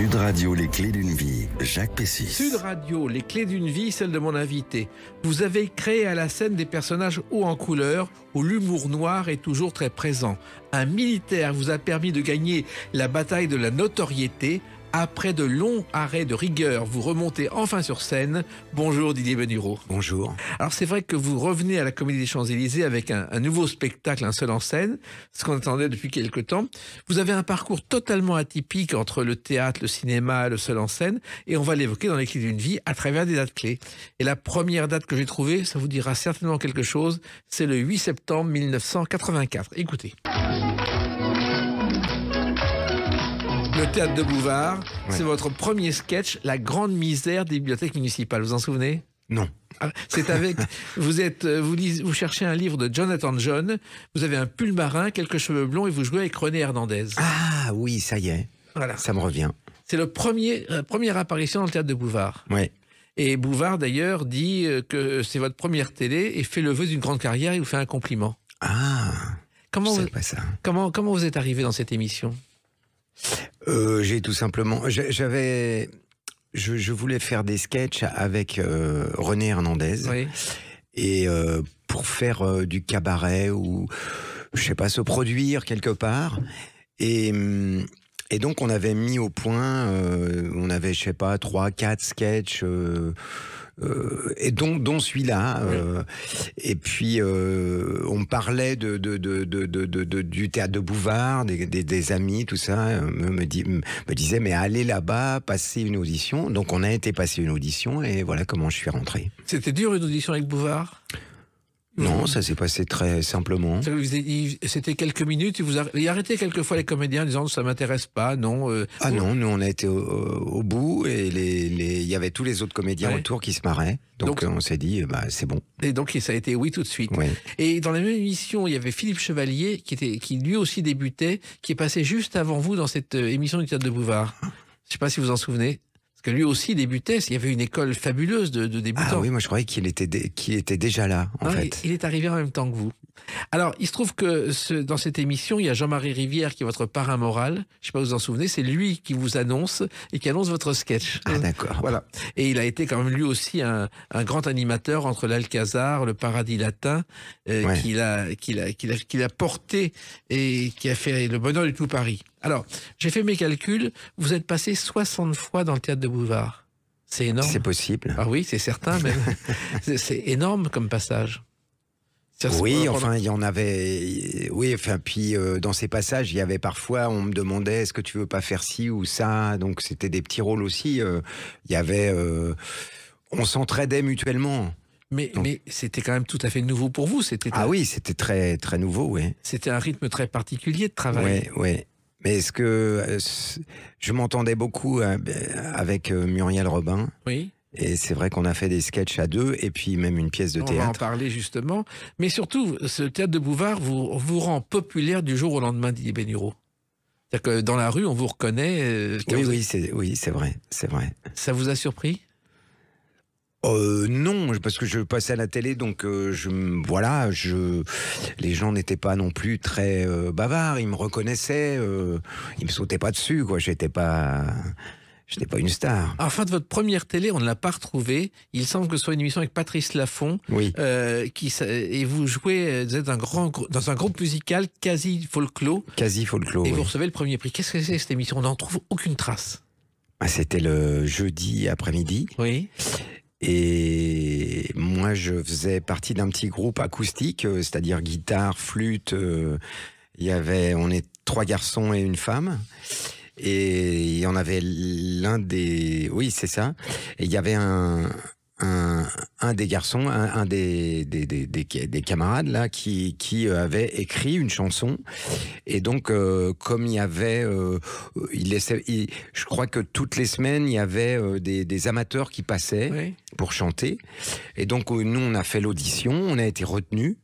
Sud Radio, les clés d'une vie, Jacques Pessis. Sud Radio, les clés d'une vie, celle de mon invité. Vous avez créé à la scène des personnages hauts en couleur, où l'humour noir est toujours très présent. Un militaire vous a permis de gagner la bataille de la notoriété. Après de longs arrêts de rigueur, vous remontez enfin sur scène. Bonjour Didier Benhureau. Bonjour. Alors c'est vrai que vous revenez à la Comédie des Champs-Élysées avec un nouveau spectacle, un seul en scène, ce qu'on attendait depuis quelque temps. Vous avez un parcours totalement atypique entre le théâtre, le cinéma, le seul en scène, et on va l'évoquer dans les clés d'une vie à travers des dates clés. Et la première date que j'ai trouvée, ça vous dira certainement quelque chose, c'est le 8 septembre 1984. Écoutez. Le théâtre de Bouvard, ouais. C'est votre premier sketch, La grande misère des bibliothèques municipales. Vous en souvenez? Non. C'est avec, vous cherchez un livre de Jonathan John, vous avez un pull marin, quelques cheveux blonds et vous jouez avec René Hernandez. Ah oui, ça y est, voilà. Ça me revient. C'est la première apparition dans le théâtre de Bouvard. Oui. Et Bouvard d'ailleurs dit que c'est votre première télé et fait le vœu d'une grande carrière et vous fait un compliment. Ah, je sais pas ça. Comment vous êtes arrivé dans cette émission? J'ai tout simplement, je voulais faire des sketchs avec René Hernandez, oui. Et pour faire du cabaret ou je sais pas, se produire quelque part. Et donc on avait mis au point, on avait je sais pas 3-4 sketchs. Et dont celui-là, oui. Et puis on parlait du théâtre de Bouvard, des amis, tout ça, me disait mais allez là-bas, passez une audition. Donc on a été passer une audition et voilà comment je suis rentré. C'était dur une audition avec Bouvard? Non, ça s'est passé très simplement. C'était quelques minutes, il arrêtait quelquefois les comédiens en disant ça m'intéresse pas, non. Non, nous on a été au bout et il y avait tous les autres comédiens autour qui se marraient. Donc on s'est dit c'est bon. Et donc ça a été oui tout de suite. Oui. Et dans la même émission, il y avait Philippe Chevalier qui lui aussi débutait, qui est passé juste avant vous dans cette émission du théâtre de Bouvard. Je sais pas si vous en souvenez. Parce que lui aussi débutait, il y avait une école fabuleuse de débutants. Ah oui, moi je croyais qu'il était déjà là, en fait. Il est arrivé en même temps que vous. Alors, il se trouve que dans cette émission, il y a Jean-Marie Rivière qui est votre parrain moral. Je ne sais pas si vous vous en souvenez, c'est lui qui vous annonce et qui annonce votre sketch. Ah d'accord. Voilà. Et il a été quand même lui aussi un grand animateur entre l'Alcazar, le Paradis Latin, qu'il a porté et qui a fait le bonheur du tout Paris. Alors, j'ai fait mes calculs, vous êtes passé 60 fois dans le théâtre de Bouvard. C'est énorme. C'est possible. Ah oui, c'est certain même. C'est énorme comme passage. Oui, enfin, il y en avait. Oui, enfin, puis dans ces passages, il y avait parfois, on me demandait est-ce que tu veux pas faire ci ou ça. Donc c'était des petits rôles aussi. Il y avait. On s'entraidait mutuellement. Mais c'était quand même tout à fait nouveau pour vous. Oui, c'était très, très nouveau, oui. C'était un rythme très particulier de travail. Oui. Mais est-ce que je m'entendais beaucoup avec Muriel Robin? Oui. Et c'est vrai qu'on a fait des sketchs à deux et puis même une pièce de théâtre. On va en parler justement. Mais surtout, ce théâtre de Bouvard vous rend populaire du jour au lendemain, Didier Benhureau. C'est-à-dire que dans la rue, on vous reconnaît. Oui, c'est vrai. Ça vous a surpris? Non, parce que je passais à la télé, donc les gens n'étaient pas non plus très bavards, ils me reconnaissaient, ils me sautaient pas dessus, quoi. J'étais pas une star. Enfin, de votre première télé, on ne l'a pas retrouvée. Il semble que ce soit une émission avec Patrice Laffont. Oui. Et vous jouez, vous êtes dans un groupe musical quasi folklore. Et vous recevez le premier prix. Qu'est-ce que c'est cette émission? On n'en trouve aucune trace. C'était le jeudi après-midi. Oui. Et moi, je faisais partie d'un petit groupe acoustique, c'est-à-dire guitare, flûte. On est 3 garçons et une femme. Et il y en avait oui, c'est ça. Et il y avait un des garçons, un des camarades là, qui avait écrit une chanson. Et donc, comme il y avait, je crois que toutes les semaines il y avait des amateurs qui passaient pour chanter. Et donc nous on a fait l'audition, on a été retenus.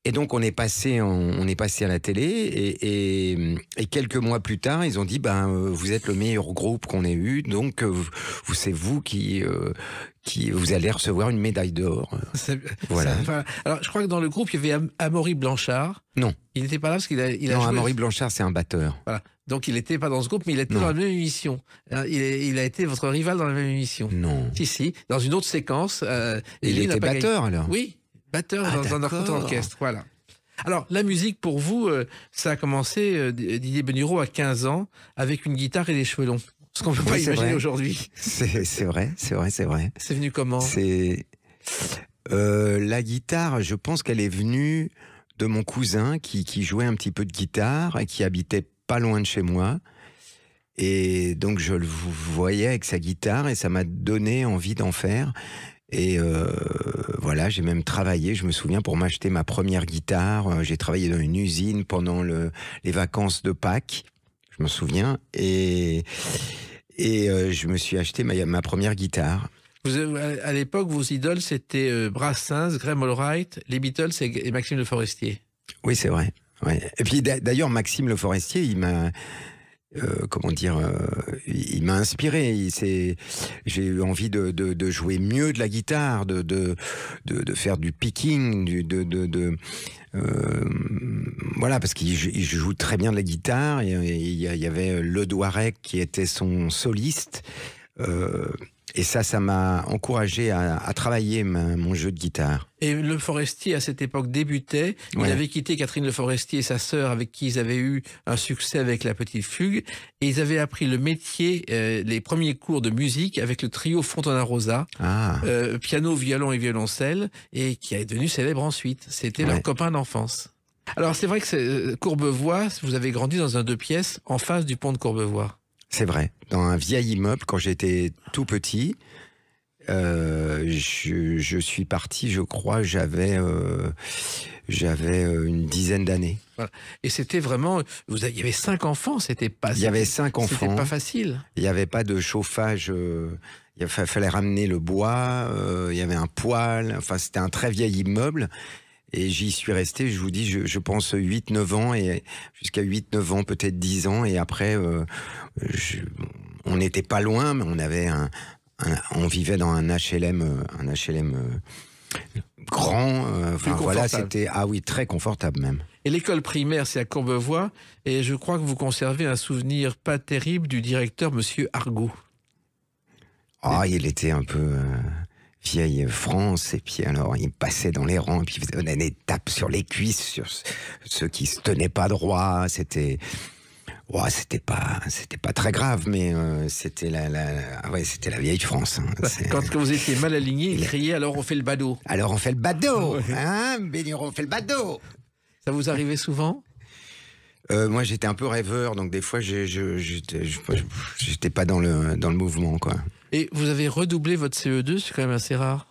Et donc on est passé à la télé et quelques mois plus tard ils ont dit vous êtes le meilleur groupe qu'on ait eu, donc c'est vous qui vous allez recevoir une médaille d'or. Voilà. Alors je crois que dans le groupe il y avait Amaury Blanchard. Non. Il n'était pas là parce qu'il a non, joué... Amaury Blanchard c'est un batteur. Voilà. Donc il n'était pas dans ce groupe, mais il était dans la même émission. Il a été votre rival dans la même émission. Non. Si, dans une autre séquence. Il était batteur alors. Oui, batteur dans un orchestre, voilà. Alors, la musique, pour vous, ça a commencé, Didier Bénureau, à 15 ans, avec une guitare et des cheveux longs. Ce qu'on ne peut pas imaginer aujourd'hui. C'est vrai. C'est venu comment? La guitare, je pense qu'elle est venue de mon cousin qui jouait un petit peu de guitare et qui habitait pas loin de chez moi. Et donc, je le voyais avec sa guitare et ça m'a donné envie d'en faire. Et voilà, j'ai même travaillé, je me souviens, pour m'acheter ma première guitare. J'ai travaillé dans une usine pendant les vacances de Pâques, je me souviens. Et je me suis acheté ma première guitare. À l'époque, vos idoles, c'était Brassens, Graham Allwright, les Beatles et Maxime Le Forestier. Oui, c'est vrai. Ouais. Et puis d'ailleurs, Maxime Le Forestier, il m'a... il m'a inspiré. J'ai eu envie de jouer mieux de la guitare, de faire du picking, voilà, parce qu'il joue très bien de la guitare. Et il y avait Le Douarec qui était son soliste. Et ça m'a encouragé à travailler mon jeu de guitare. Et Le Forestier, à cette époque, débutait. Il avait quitté Catherine Le Forestier et sa sœur, avec qui ils avaient eu un succès avec La Petite Fugue. Et ils avaient appris le métier, les premiers cours de musique avec le trio Fontana Rosa. Piano, violon et violoncelle, et qui est devenu célèbre ensuite. C'était leur copain d'enfance. Alors, c'est vrai que Courbevoie, vous avez grandi dans un 2 pièces en face du pont de Courbevoie. C'est vrai, dans un vieil immeuble quand j'étais tout petit. Je suis parti, je crois, j'avais une dizaine d'années. Voilà. Et c'était vraiment, il y avait 5 enfants, c'était pas. Il y avait 5 enfants. C'était pas facile. Il n'y avait pas de chauffage. Il fallait ramener le bois. Il y avait un poêle. Enfin, c'était un très vieil immeuble. Et j'y suis resté, je vous dis, je pense 8-9 ans, et jusqu'à 8-9 ans, peut-être 10 ans, et après, on n'était pas loin, mais on avait on vivait dans un HLM grand, voilà, c'était, très confortable même. Et l'école primaire, c'est à Courbevoie, et je crois que vous conservez un souvenir pas terrible du directeur, monsieur Argot. Il était un peu... vieille France, et puis alors il passait dans les rangs, et puis il faisait des tapes sur les cuisses sur ceux qui se tenaient pas droit. C'était pas très grave, mais c'était c'était la vieille France. Quand vous étiez mal aligné, il criait alors on fait le badaud. Alors on fait le badaud, hein, Bénureau, on fait le badaud. Ça vous arrivait souvent? Moi j'étais un peu rêveur, donc des fois j'étais pas dans le mouvement, quoi. Et vous avez redoublé votre CE2, c'est quand même assez rare.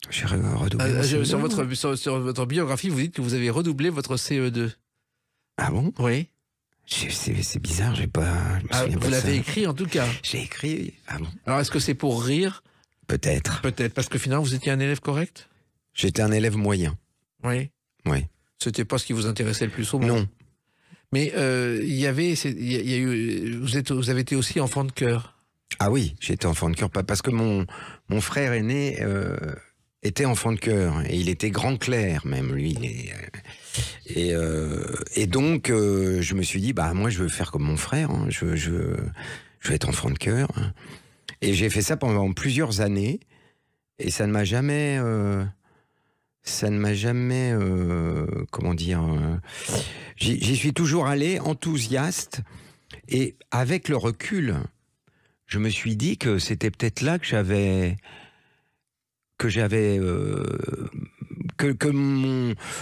J'ai redoublé sur votre biographie, vous dites que vous avez redoublé votre CE2. Ah bon? Oui. C'est bizarre, j'ai pas... vous l'avez écrit en tout cas. J'ai écrit, ah bon. Alors est-ce que c'est pour rire? Peut-être. Peut-être, parce que finalement vous étiez un élève correct? J'étais un élève moyen. Oui. Oui. C'était pas ce qui vous intéressait le plus au monde? Non. Mais vous avez été aussi enfant de chœur. Ah oui, j'étais enfant de chœur, parce que mon frère aîné était enfant de chœur, et il était grand clerc même, lui. Et donc, je me suis dit, moi je veux faire comme mon frère, hein, je veux être enfant de chœur. Hein. Et j'ai fait ça pendant plusieurs années, et ça ne m'a jamais... comment dire... J'y suis toujours allé, enthousiaste, et avec le recul... Je me suis dit que c'était peut-être là que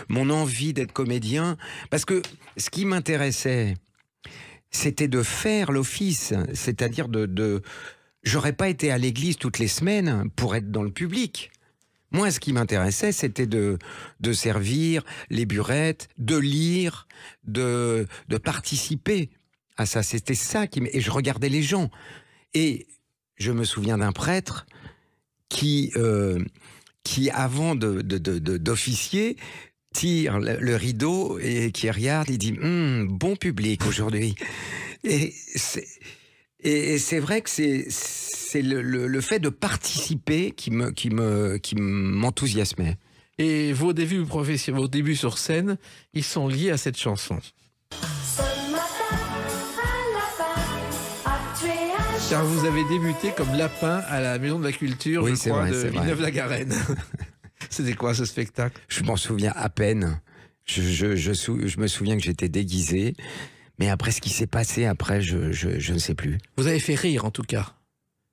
mon envie d'être comédien, parce que ce qui m'intéressait, c'était de faire l'office, c'est-à-dire j'aurais pas été à l'église toutes les semaines pour être dans le public. Moi, ce qui m'intéressait, c'était de servir les burettes, de lire, de participer à ça. C'était ça et je regardais les gens. Et je me souviens d'un prêtre qui avant d'officier, tire le rideau et qui regarde, il dit bon public aujourd'hui. Et c'est vrai que c'est le fait de participer qui m'enthousiasmait. Et vos débuts sur scène, ils sont liés à cette chanson. Car vous avez débuté comme lapin à la Maison de la Culture, oui, je crois, de Villeneuve-la-Garenne. C'était quoi ce spectacle? Je m'en souviens à peine. Je me souviens que j'étais déguisé. Mais après, ce qui s'est passé après, je ne sais plus. Vous avez fait rire, en tout cas.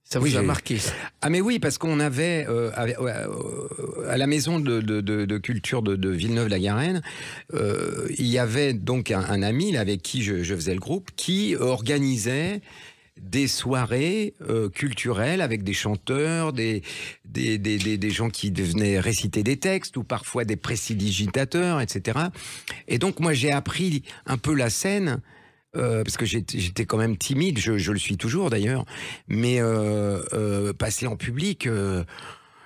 Ça vous a marqué. Ah mais oui, parce qu'on avait, à la Maison de Culture de Villeneuve-la-Garenne, il y avait donc un ami avec qui je faisais le groupe, qui organisait des soirées culturelles avec des chanteurs, des gens qui venaient réciter des textes, ou parfois des prestidigitateurs, etc. Et donc moi j'ai appris un peu la scène, parce que j'étais quand même timide, je le suis toujours d'ailleurs, mais passer en public,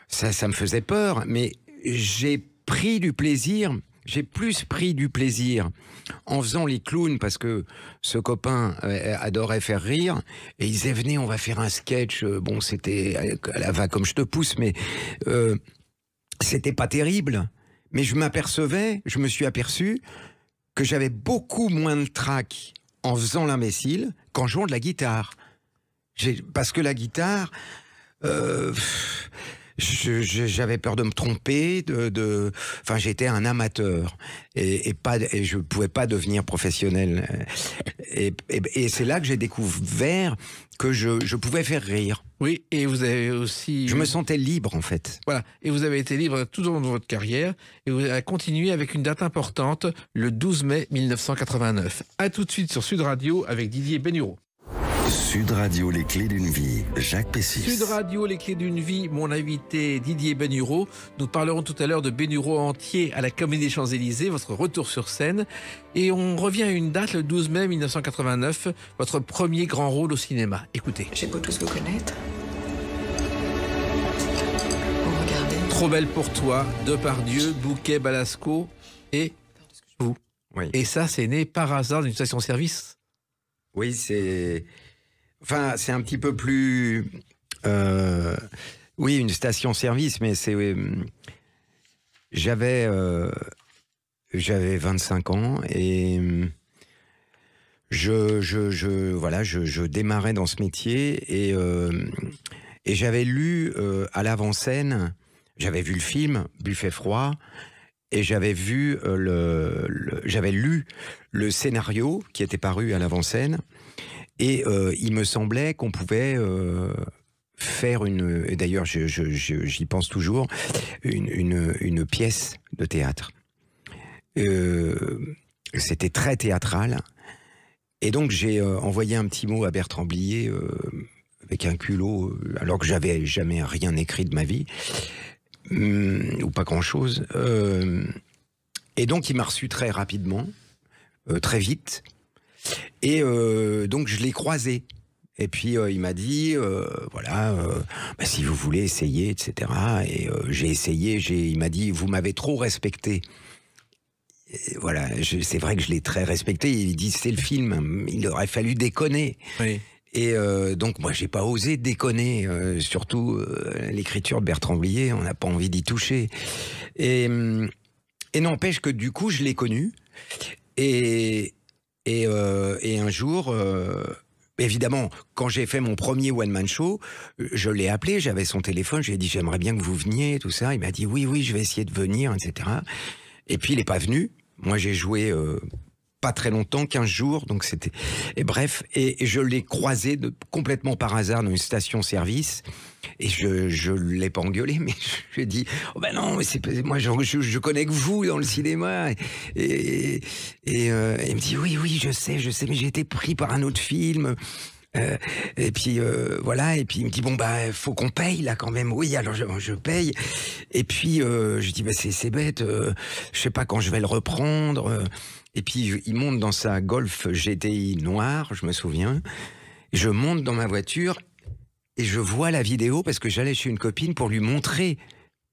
ça me faisait peur, mais j'ai pris du plaisir. J'ai plus pris du plaisir en faisant les clowns, parce que ce copain adorait faire rire, et il disait venez, on va faire un sketch. Bon, c'était à la va comme je te pousse, mais c'était pas terrible. Mais je me suis aperçu que j'avais beaucoup moins de trac en faisant l'imbécile qu'en jouant de la guitare. Parce que la guitare, j'avais peur de me tromper, enfin, j'étais un amateur et je pouvais pas devenir professionnel. Et c'est là que j'ai découvert que je pouvais faire rire. Oui, et vous avez aussi... Je me sentais libre, en fait. Voilà, et vous avez été libre tout au long de votre carrière, et vous avez continué avec une date importante, le 12 mai 1989. A tout de suite sur Sud Radio avec Didier Benhureau. Sud Radio, les clés d'une vie, Jacques Pessis. Sud Radio, les clés d'une vie, mon invité Didier Benhureau. Nous parlerons tout à l'heure de Benhureau entier à la Comédie des Champs-Élysées, votre retour sur scène. Et on revient à une date, le 12 mai 1989, votre premier grand rôle au cinéma. Écoutez. J'ai beau tous vous connaître. Vous regardez. Trop belle pour toi, Depardieu, Bouquet, Balasco et vous. Oui. Et ça, c'est né par hasard d'une station-service. Oui, c'est... Enfin, c'est un petit peu plus... oui, une station-service, mais c'est... J'avais 25 ans et je démarrais dans ce métier et j'avais lu à l'avant-scène, j'avais vu le film Buffet froid, et j'avais vu j'avais lu le scénario qui était paru à l'avant-scène, et il me semblait qu'on pouvait faire et d'ailleurs j'y pense toujours, une pièce de théâtre. C'était très théâtral, et donc j'ai envoyé un petit mot à Bertrand Blier avec un culot, alors que j'avais jamais rien écrit de ma vie. Ou pas grand-chose. Et donc, il m'a reçu très rapidement, très vite. Et donc, je l'ai croisé. Et puis, il m'a dit, si vous voulez essayer, etc. Et j'ai essayé. Il m'a dit, vous m'avez trop respecté. Et voilà, c'est vrai que je l'ai très respecté. Il dit, c'est le film, il aurait fallu déconner. Oui. Et donc moi j'ai pas osé déconner, surtout l'écriture de Bertrand Blier, on n'a pas envie d'y toucher. Et n'empêche que du coup je l'ai connu, et un jour, évidemment, quand j'ai fait mon premier one-man show, je l'ai appelé, j'avais son téléphone, je lui ai dit j'aimerais bien que vous veniez, tout ça. Il m'a dit oui, je vais essayer de venir, etc. Et puis il est pas venu. Moi j'ai joué... pas très longtemps, 15 jours, donc c'était... Et bref, et je l'ai croisé complètement par hasard dans une station-service, et je l'ai pas engueulé, mais je lui ai dit « Oh ben non, mais moi je connais que vous dans le cinéma !» Et il me dit « Oui, je sais, mais j'ai été pris par un autre film... » et puis voilà, et puis il me dit bon bah faut qu'on paye là quand même. Oui, alors je paye. Et puis je dis bah c'est bête, je sais pas quand je vais le reprendre. Et puis il monte dans sa Golf GTI noire, je me souviens. Je monte dans ma voiture et je vois la vidéo, parce que j'allais chez une copine pour lui montrer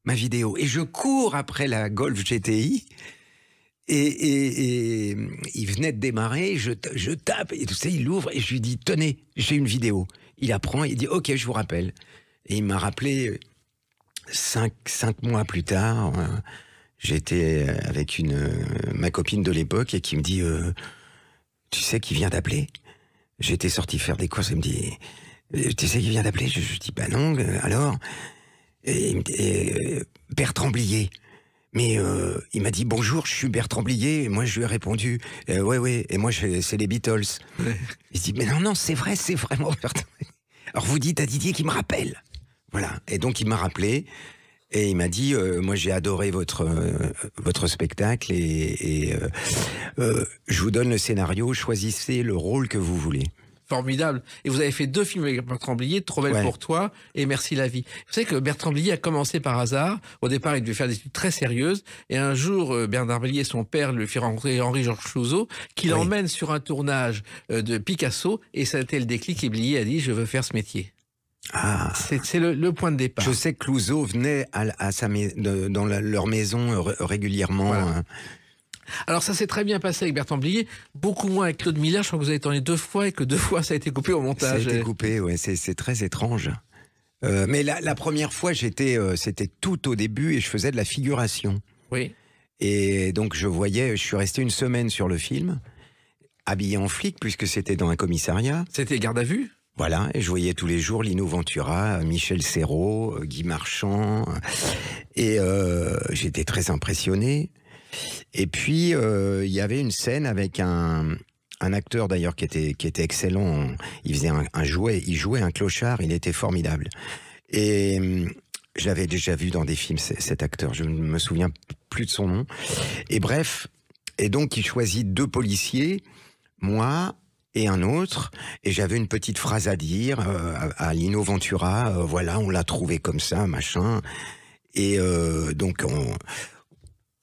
ma vidéo. Et je cours après la Golf GTI Et il venait de démarrer, je tape, et tout ça, il l'ouvre, et je lui dis, tenez, j'ai une vidéo. Il apprend, il dit, ok, je vous rappelle. Et il m'a rappelé 5 mois plus tard. J'étais avec ma copine de l'époque, et qui me dit, tu sais qui vient d'appeler? J'étais sorti faire des courses, il me dit, tu sais qui vient d'appeler? Je dis, bah non, alors? Et il me dit, Bertrand Blier. Mais il m'a dit bonjour, je suis Bertrand Blier. Et moi, je lui ai répondu ouais. Et moi, c'est les Beatles. Ouais. Il dit mais non, c'est vrai, c'est vraiment Bertrand Blier. Alors vous dites à Didier qu'il me rappelle. Voilà. Et donc il m'a rappelé et il m'a dit moi j'ai adoré votre spectacle et je vous donne le scénario, choisissez le rôle que vous voulez. Formidable. Et vous avez fait 2 films avec Bertrand Blier, Trop belle pour toi et Merci la vie. Vous savez que Bertrand Blier a commencé par hasard. Au départ, il devait faire des études très sérieuses. Et un jour, Bernard Blier, son père, lui fait rencontrer Henri-Georges Clouzot, qui l'emmène sur un tournage de Picasso. Et ça a été le déclic. Et Blier a dit, je veux faire ce métier. Ah. C'est le point de départ. Je sais que Clouzot venait dans leur maison régulièrement. Voilà. Alors ça s'est très bien passé avec Bertrand Blier, beaucoup moins avec Claude Miller. Je crois que vous avez tourné 2 fois et que 2 fois ça a été coupé au montage. Ça a été coupé, ouais, c'est très étrange. Mais la première fois, c'était tout au début et je faisais de la figuration. Oui. Et donc je suis resté 1 semaine sur le film, habillé en flic puisque c'était dans un commissariat. C'était garde à vue ? Voilà, et je voyais tous les jours Lino Ventura, Michel Serrault, Guy Marchand, et j'étais très impressionné. Et puis il y avait une scène avec un acteur d'ailleurs qui était excellent. Il faisait il jouait un clochard. Il était formidable. Et je l'avais déjà vu dans des films cet acteur. Je ne me souviens plus de son nom. Et bref, et donc il choisit 2 policiers, moi et un autre. Et j'avais une petite phrase à dire à Lino Ventura. Voilà, on l'a trouvé comme ça, machin. Et donc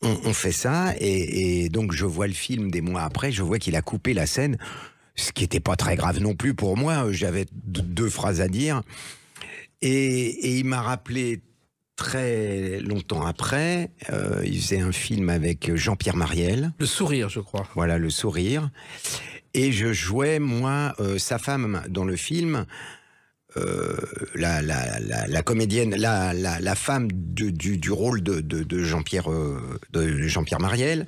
on fait ça, et donc je vois le film des mois après, je vois qu'il a coupé la scène, ce qui n'était pas très grave non plus pour moi, j'avais 2 phrases à dire, et il m'a rappelé très longtemps après, il faisait un film avec Jean-Pierre Mariel. Le Sourire, je crois. Voilà, Le Sourire, et je jouais, moi, sa femme dans le film. La comédienne, la femme du rôle de Jean-Pierre Mariel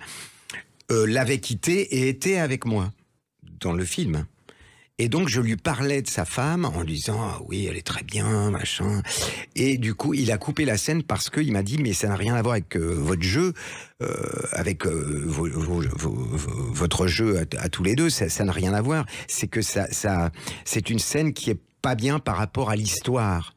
l'avait quitté et était avec moi dans le film. Et donc je lui parlais de sa femme en lui disant ah oui, elle est très bien, machin. Et du coup il a coupé la scène parce qu'il m'a dit mais ça n'a rien à voir avec votre jeu, avec votre jeu à tous les deux, ça n'a rien à voir. C'est que c'est une scène qui est pas bien par rapport à l'histoire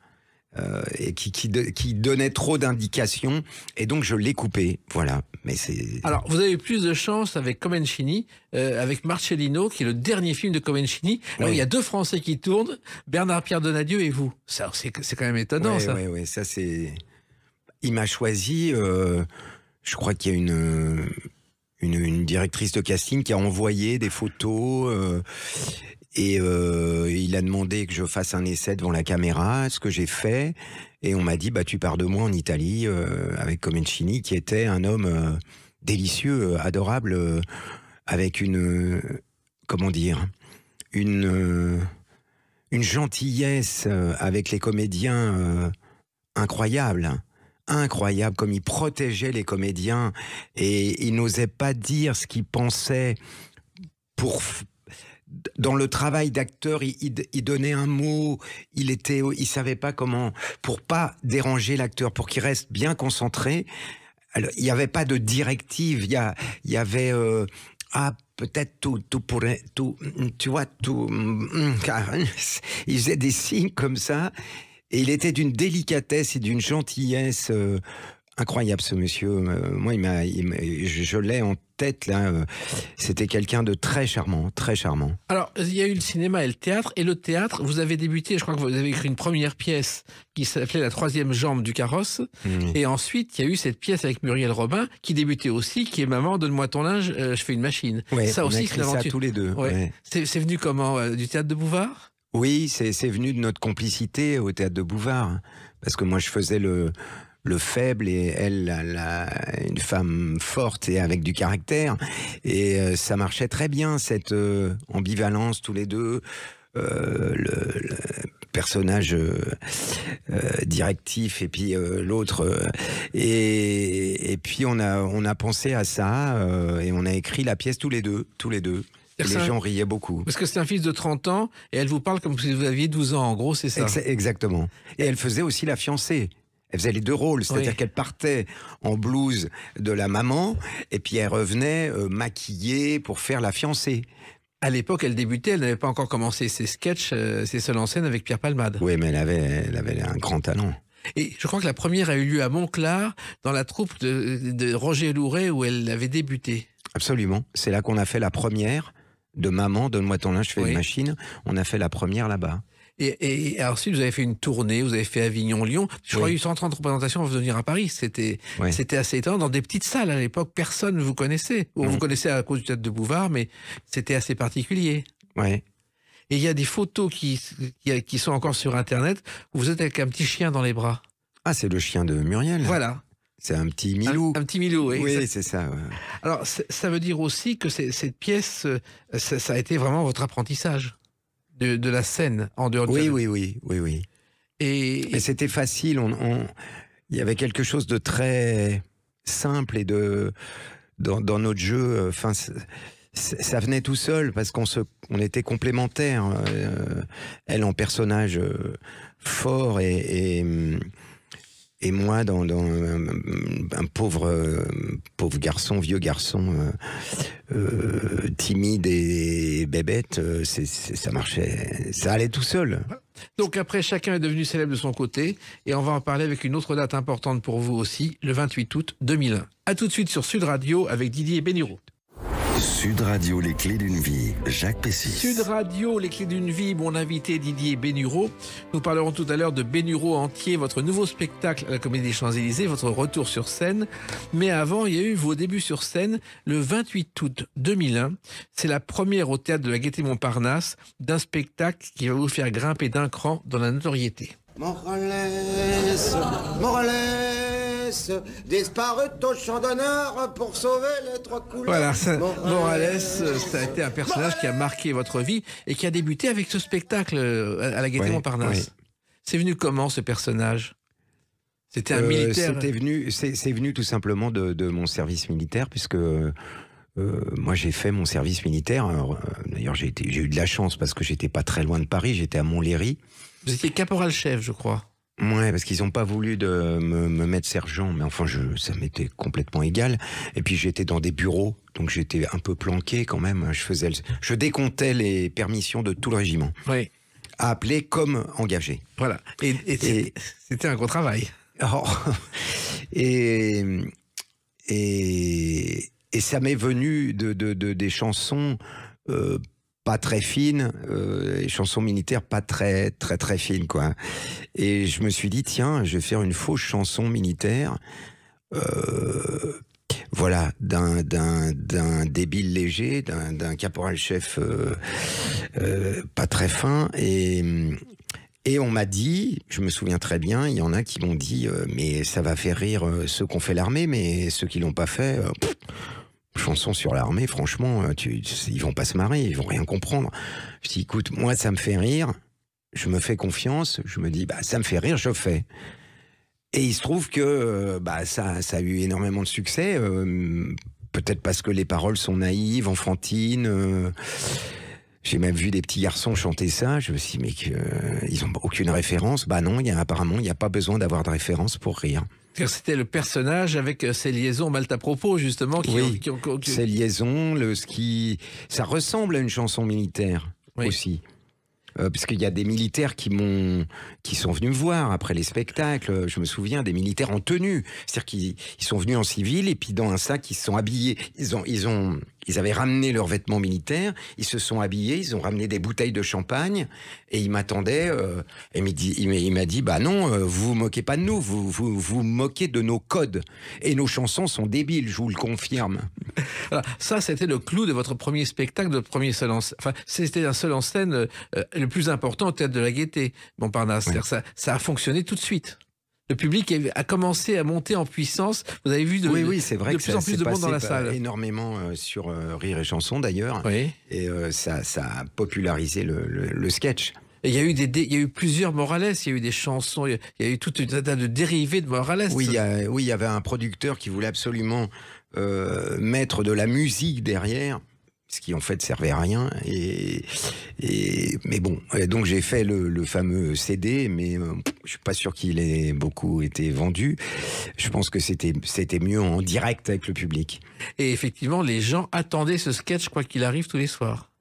et qui donnait trop d'indications, et donc je l'ai coupé, voilà. Mais c'est... Alors vous avez eu plus de chance avec Comencini, avec Marcellino, qui est le dernier film de Comencini. Alors il y a 2 Français qui tournent, Bernard-Pierre Donadieu et vous. Ça c'est quand même étonnant, ça. Oui, ça c'est... Il m'a choisi, je crois qu'il y a une directrice de casting qui a envoyé des photos et il a demandé que je fasse un essai devant la caméra, ce que j'ai fait, et on m'a dit bah tu pars de moi en Italie avec Comencini, qui était un homme délicieux, adorable, avec une gentillesse avec les comédiens incroyable, comme il protégeait les comédiens et il n'osait pas dire ce qu'il pensait dans le travail d'acteur, il donnait un mot, il savait pas comment, pour pas déranger l'acteur, pour qu'il reste bien concentré. Alors, il n'y avait pas de directive, il y avait peut-être tout pourrait, tout, tu vois, tout, il faisait des signes comme ça, et il était d'une délicatesse et d'une gentillesse incroyable, ce monsieur. Moi, je l'ai en tête, là. C'était quelqu'un de très charmant, très charmant. Alors, il y a eu le cinéma et le théâtre. Et le théâtre, vous avez débuté, je crois que vous avez écrit une première pièce qui s'appelait La 3e jambe du carrosse. Et ensuite, il y a eu cette pièce avec Muriel Robin, qui débutait aussi, qui est Maman, donne-moi ton linge, je fais une machine. Ouais, ça aussi, c'est une aventure. Ça tous les deux. Ouais. Ouais. C'est venu comment du théâtre de Bouvard? Oui, c'est venu de notre complicité au théâtre de Bouvard. Parce que moi, je faisais le le faible et elle, une femme forte et avec du caractère. Et ça marchait très bien, cette ambivalence tous les deux. Le personnage directif et puis l'autre et puis on a pensé à ça et on a écrit la pièce tous les deux et les gens riaient beaucoup parce que c'est un fils de 30 ans et elle vous parle comme si vous aviez 12 ans en gros, c'est ça? Exactement. Et elle faisait aussi la fiancée. Elle faisait les deux rôles, c'est-à-dire qu'elle partait en blouse de la maman et puis elle revenait maquillée pour faire la fiancée. À l'époque, elle débutait, elle n'avait pas encore commencé ses sketchs, ses seuls en scène avec Pierre Palmade. Oui, mais elle avait un grand talent. Et je crois que la première a eu lieu à Montclar, dans la troupe de Roger Louret, où elle avait débuté. Absolument. C'est là qu'on a fait la première de Maman, donne-moi ton linge, je fais une machine. On a fait la première là-bas. Et ensuite, vous avez fait une tournée, vous avez fait Avignon-Lyon. Je crois qu'il y a eu 130 représentations avant de venir à Paris. C'était assez étonnant. Dans des petites salles à l'époque, personne ne vous connaissait. Ou vous connaissez à cause du théâtre de Bouvard, mais c'était assez particulier. Ouais. Et il y a des photos qui sont encore sur Internet où vous êtes avec un petit chien dans les bras. Ah, c'est le chien de Muriel. Voilà. C'est un petit Milou. Un petit Milou, oui. Oui, c'est ça. Ouais. Alors, ça veut dire aussi que cette pièce, ça a été vraiment votre apprentissage de la scène en dehors de Oui. Et c'était facile. Il y avait quelque chose de très simple et dans notre jeu. Enfin, ça venait tout seul parce qu'on était complémentaires. Elle en personnage fort et moi dans un pauvre garçon, vieux garçon timide et bébête. Ça marchait, ça allait tout seul. Donc après, chacun est devenu célèbre de son côté et on va en parler avec une autre date importante pour vous aussi, le 28 août 2001. À tout de suite sur Sud Radio avec Didier Bénureau. Sud Radio, les clés d'une vie, Jacques Pessis. Sud Radio, les clés d'une vie, mon invité Didier Bénureau. Nous parlerons tout à l'heure de Bénureau entier, votre nouveau spectacle à la Comédie des Champs-Élysées, votre retour sur scène. Mais avant, il y a eu vos débuts sur scène le 28 août 2001. C'est la première au théâtre de la Gaîté-Montparnasse d'un spectacle qui va vous faire grimper d'un cran dans la notoriété. Morales, disparu au champ d'honneur pour sauver les trois couleurs. Voilà, Morales, ça a été un personnage qui a marqué votre vie et qui a débuté avec ce spectacle à la Gaîté-Montparnasse. Ouais. C'est venu comment, ce personnage? C'était un militaire? C'est venu tout simplement de mon service militaire, puisque moi j'ai fait mon service militaire. D'ailleurs j'ai eu de la chance parce que j'étais pas très loin de Paris, j'étais à Montlhéry. Vous étiez caporal-chef, je crois. Ouais, parce qu'ils n'ont pas voulu de me mettre sergent, mais enfin ça m'était complètement égal. Et puis j'étais dans des bureaux, donc j'étais un peu planqué quand même. Je décomptais les permissions de tout le régiment. Oui. À appeler comme engagé. Voilà. Et c'était un gros travail. Oh, et ça m'est venu des chansons pas très fines, les chansons militaires pas très fines, quoi. Et je me suis dit, tiens, je vais faire une fausse chanson militaire, voilà, d'un débile léger, d'un caporal-chef pas très fin, et on m'a dit, je me souviens très bien, il y en a qui m'ont dit, mais ça va faire rire ceux qui ont fait l'armée, mais ceux qui l'ont pas fait... chanson sur l'armée, franchement, ils vont pas se marrer, ils vont rien comprendre. Je dis, écoute, moi, ça me fait rire, je me fais confiance, je me dis, ça me fait rire, je fais. Et il se trouve que ça a eu énormément de succès, peut-être parce que les paroles sont naïves, enfantines. J'ai même vu des petits garçons chanter ça, je me suis dit, mais ils n'ont aucune référence. Non, apparemment, il n'y a pas besoin d'avoir de référence pour rire. C'était le personnage avec ces liaisons mal à propos, justement. Ces liaisons, ça ressemble à une chanson militaire aussi. Parce qu'il y a des militaires qui sont venus me voir après les spectacles. Je me souviens des militaires en tenue. C'est-à-dire qu'ils sont venus en civil et puis dans un sac, ils se sont habillés. Ils avaient ramené leurs vêtements militaires, ils se sont habillés, ils ont ramené des bouteilles de champagne et ils m'attendaient. Et il m'a dit, non, vous vous moquez pas de nous, vous moquez de nos codes. Et nos chansons sont débiles, je vous le confirme. Alors, ça, c'était le clou de votre premier spectacle, de votre premier seul en scène. Enfin, c'était un seul en scène le plus important au théâtre de la Gaîté, Montparnasse. Ça a fonctionné tout de suite. Le public a commencé à monter en puissance. Vous avez vu oui, c'est vrai de que plus en plus de monde dans la salle. Énormément sur Rire et Chanson d'ailleurs. Oui. Et ça a popularisé le sketch. Et il y a eu plusieurs Morales, il y a eu des chansons, il y a eu tout un tas de dérivés de Morales. Oui, il y avait un producteur qui voulait absolument mettre de la musique derrière, ce qui en fait servait à rien. Mais bon, donc j'ai fait le fameux CD, mais je suis pas sûr qu'il ait beaucoup été vendu. Je pense que c'était mieux en direct avec le public. Et effectivement, les gens attendaient ce sketch, quoi qu'il arrive, tous les soirs.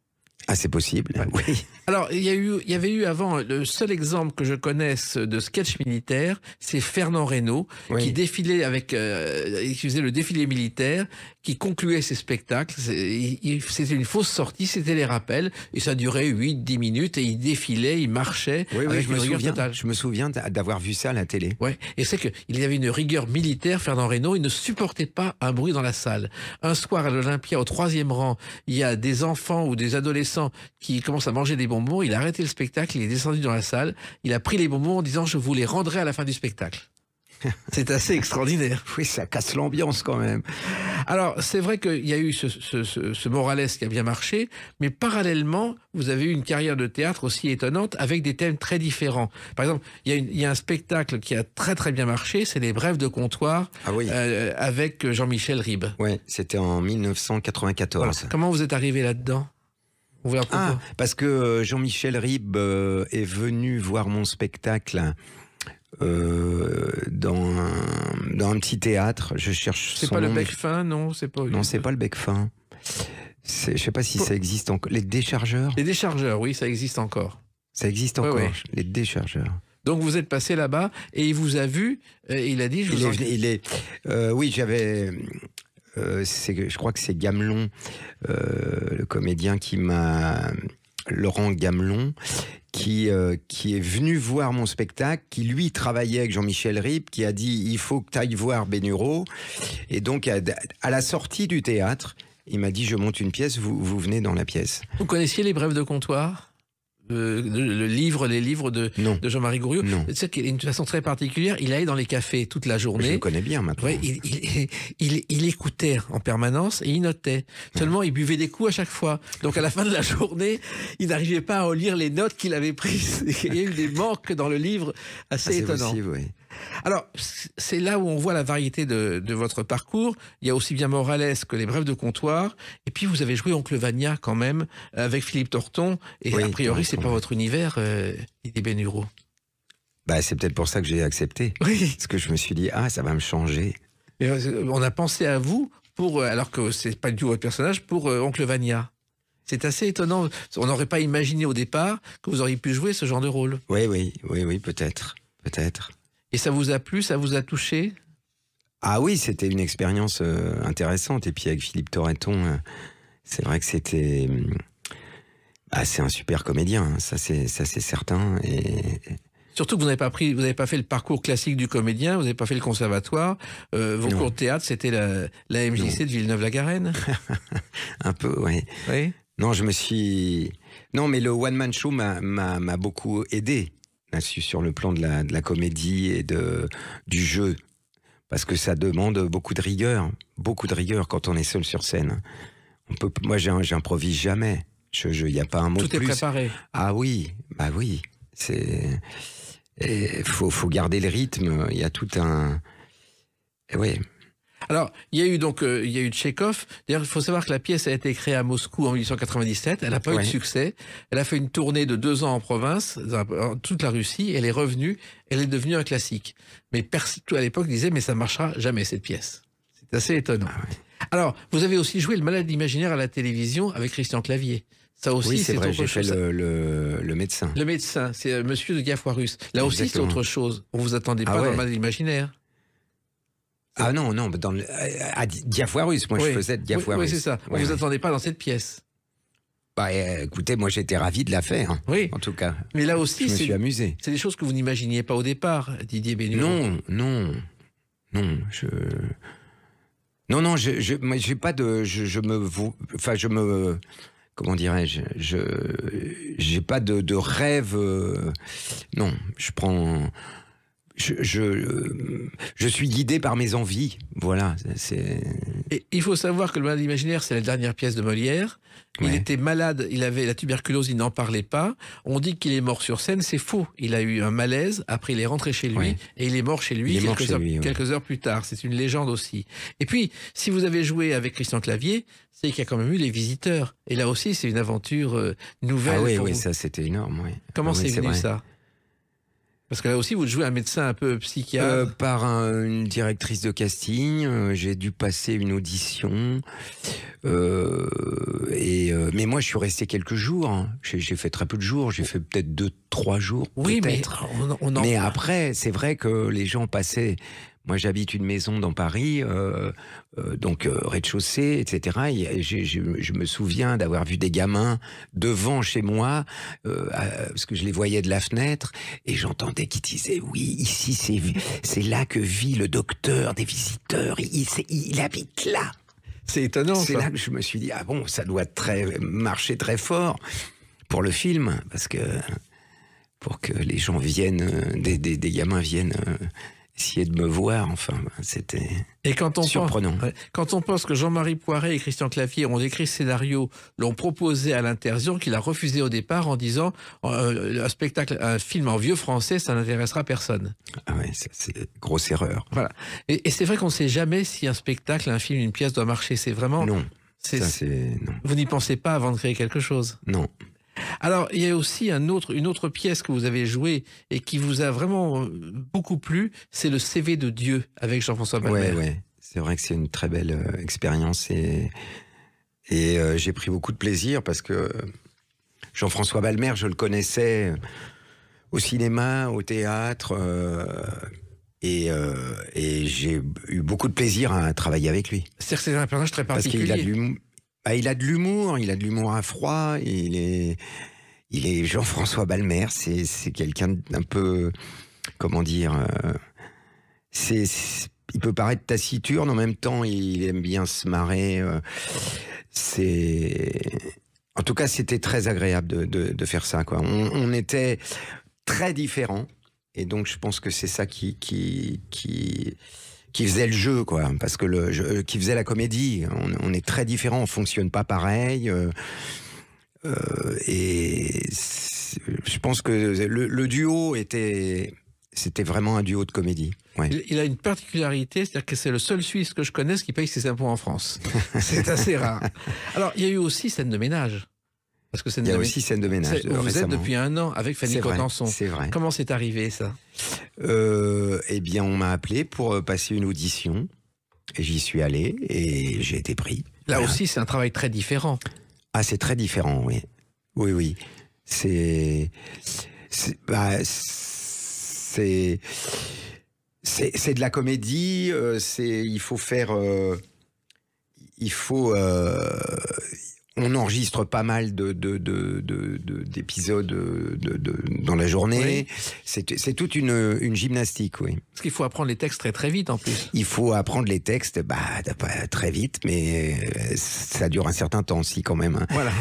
Ah, c'est possible, oui. Alors, il y avait eu avant, le seul exemple que je connaisse de sketch militaire, c'est Fernand Reynaud, qui défilait qui faisait le défilé militaire, qui concluait ses spectacles. C'était une fausse sortie, c'était les rappels, et ça durait 8-10 minutes, et il défilait, il marchait avec une rigueur totale. Je me souviens d'avoir vu ça à la télé. Ouais, et c'est qu'il y avait une rigueur militaire, Fernand Reynaud, il ne supportait pas un bruit dans la salle. Un soir à l'Olympia, au 3e rang, il y a des enfants ou des adolescents qui commencent à manger des bonbons, il a arrêté le spectacle, il est descendu dans la salle, il a pris les bonbons en disant « je vous les rendrai à la fin du spectacle ». C'est assez extraordinaire. Oui, ça casse l'ambiance quand même. Alors, c'est vrai qu'il y a eu ce Morales qui a bien marché, mais parallèlement, vous avez eu une carrière de théâtre aussi étonnante avec des thèmes très différents. Par exemple, il y a un spectacle qui a très très bien marché, c'est Les Brèves de comptoir, avec Jean-Michel Ribes. Oui, c'était en 1994. Voilà. Comment vous êtes arrivé là-dedans ? Parce que Jean-Michel Ribes est venu voir mon spectacle dans un petit théâtre. Je cherche. C'est pas le Bec Fin, non? C'est pas. Non, c'est pas le Bec Fin. Je sais pas si ça existe encore. Les Déchargeurs. Les Déchargeurs, oui, ça existe encore. Ça existe encore. Ouais. Les Déchargeurs. Donc vous êtes passé là-bas et il vous a vu. Et il a dit. Oui, j'avais. Je crois que c'est Gamelon, le comédien Laurent Gamelon, qui est venu voir mon spectacle, qui lui travaillait avec Jean-Michel Ribes, qui a dit il faut que tu ailles voir Bénureau. Et donc à la sortie du théâtre, il m'a dit je monte une pièce, vous venez dans la pièce. Vous connaissiez Les Brèves de comptoir ? Les livres de Jean-Marie Gouriot. C'est qu'il a une façon très particulière. Il allait dans les cafés toute la journée. Je le connais bien maintenant. Ouais, il écoutait en permanence et il notait. Seulement, il buvait des coups à chaque fois. Donc, à la fin de la journée, il n'arrivait pas à relire les notes qu'il avait prises. Il y a eu des manques dans le livre assez étonnants. Possible, oui. Alors, c'est là où on voit la variété de votre parcours. Il y a aussi bien Morales que Les Brèves de comptoir. Et puis, vous avez joué Oncle Vania quand même, avec Philippe Torton. Et a priori, c'est pas votre univers, Didier Bénureau. Bah, c'est peut-être pour ça que j'ai accepté. Oui. Parce que je me suis dit, ça va me changer. Et on a pensé à vous, alors que c'est pas du tout votre personnage, pour Oncle Vania. C'est assez étonnant. On n'aurait pas imaginé au départ que vous auriez pu jouer ce genre de rôle. Oui, peut-être. Et ça vous a plu, ça vous a touché? Ah oui, c'était une expérience intéressante. Et puis avec Philippe Torreton, c'est vrai que c'était... c'est un super comédien, hein. Ça c'est certain. Et... Surtout que vous n'avez pas fait le parcours classique du comédien, vous n'avez pas fait le conservatoire. Vos cours de théâtre, c'était la MJC de Villeneuve-la-Garenne. Un peu, oui. Non, Non, mais le one-man show m'a beaucoup aidé là-dessus, sur le plan de la comédie et du jeu. Parce que ça demande beaucoup de rigueur quand on est seul sur scène. Moi, j'improvise jamais. Il n'y a pas un mot de plus. Tout est préparé. Ah oui, bah oui. Faut garder le rythme. Il y a tout un... Oui. Alors, il y a eu Tchekhov. D'ailleurs, il faut savoir que la pièce a été créée à Moscou en 1897. Elle n'a pas eu de succès. Elle a fait une tournée de 2 ans en province, dans toute la Russie. Elle est revenue. Elle est devenue un classique. Mais à l'époque disait, mais ça ne marchera jamais, cette pièce. C'est assez étonnant. Alors, vous avez aussi joué Le Malade imaginaire à la télévision avec Christian Clavier. Ça aussi, oui, c'est vrai, j'ai fait le médecin. Le médecin, c'est Monsieur de Diafoirus. Là aussi, c'est autre chose. On ne vous attendait pas dans Le Malade imaginaire. Ah non, à Diafoirus, moi je faisais Diafoirus. Oui, c'est ça. On ne vous attendait pas dans cette pièce. Écoutez, moi j'étais ravi de la faire, hein, en tout cas. Mais là aussi, je me suis amusé. C'est des choses que vous n'imaginiez pas au départ, Didier Bénureau. Non, j'ai pas de... Comment dirais-je, j'ai pas de rêve. Non, je suis guidé par mes envies. Voilà. Et il faut savoir que Le Malade imaginaire, c'est la dernière pièce de Molière. Il était malade, il avait la tuberculose, il n'en parlait pas. On dit qu'il est mort sur scène, c'est faux. Il a eu un malaise, après il est rentré chez lui et il est mort chez lui quelques heures plus tard. C'est une légende aussi. Et puis, si vous avez joué avec Christian Clavier, c'est qu'il y a quand même eu Les Visiteurs. Et là aussi, c'est une aventure nouvelle. Ah oui, ça c'était énorme. Oui. Comment c'est venu ça ? Parce que là aussi, vous jouez un médecin un peu psychiatre. Par une directrice de casting, j'ai dû passer une audition. Mais moi, je suis resté quelques jours. Hein. J'ai fait très peu de jours. J'ai fait peut-être 2-3 jours. Oui, mais Mais après, c'est vrai que les gens passaient. Moi, j'habite une maison dans Paris, donc rez-de-chaussée, etc. Et je me souviens d'avoir vu des gamins devant chez moi, parce que je les voyais de la fenêtre, et j'entendais qu'ils disaient « Oui, ici, c'est là que vit le docteur des visiteurs. Il habite là. » C'est étonnant. C'est là que je me suis dit « Ah bon, ça doit marcher très fort pour le film, parce que pour que les gens viennent, des gamins viennent... essayer de me voir, enfin, c'était surprenant. Quand on pense que Jean-Marie Poiret et Christian Clavier ont écrit ce scénario, l'ont proposé à l'Intersion, qu'il a refusé au départ en disant un film en vieux français, ça n'intéressera personne. Ah ouais, c'est grosse erreur. Voilà. Et c'est vrai qu'on ne sait jamais si un spectacle, un film, une pièce doit marcher. C'est vraiment... Non. Non. Vous n'y pensez pas avant de créer quelque chose. Non. Alors, il y a aussi une autre pièce que vous avez jouée et qui vous a vraiment beaucoup plu, c'est le CV de Dieu avec Jean-François Balmer. Oui. C'est vrai que c'est une très belle expérience et j'ai pris beaucoup de plaisir parce que Jean-François Balmer, je le connaissais au cinéma, au théâtre et j'ai eu beaucoup de plaisir à travailler avec lui. C'est-à-dire que c'est un personnage très particulier. Parce qu'il il a de l'humour à froid, il est Jean-François Balmer, c'est quelqu'un d'un peu, comment dire, il peut paraître taciturne, en même temps il aime bien se marrer, en tout cas c'était très agréable de faire ça, quoi. On était très différents, et donc je pense que c'est ça qui faisait le jeu, quoi, parce que qui faisait la comédie. On est très différents, on fonctionne pas pareil, et je pense que le duo c'était vraiment un duo de comédie. Ouais. Il a une particularité, c'est-à-dire que c'est le seul Suisse que je connaisse qui paye ses impôts en France. C'est assez rare. Alors, il y a eu aussi Scène de ménage. Parce que il y a aussi Scène de ménage. Vous êtes depuis 1 an avec Fanny Cotenson. C'est vrai. Comment c'est arrivé, ça ? Eh bien, on m'a appelé pour passer une audition. Et j'y suis allé et j'ai été pris. Là aussi, c'est un travail très différent. Ah, c'est très différent, oui. Oui. C'est de la comédie. Il faut faire... on enregistre pas mal d'épisodes dans la journée. Oui. C'est toute une gymnastique, oui. Parce qu'il faut apprendre les textes très très vite en plus. Il faut apprendre les textes, pas très vite, mais ça dure un certain temps aussi quand même. Hein. Voilà.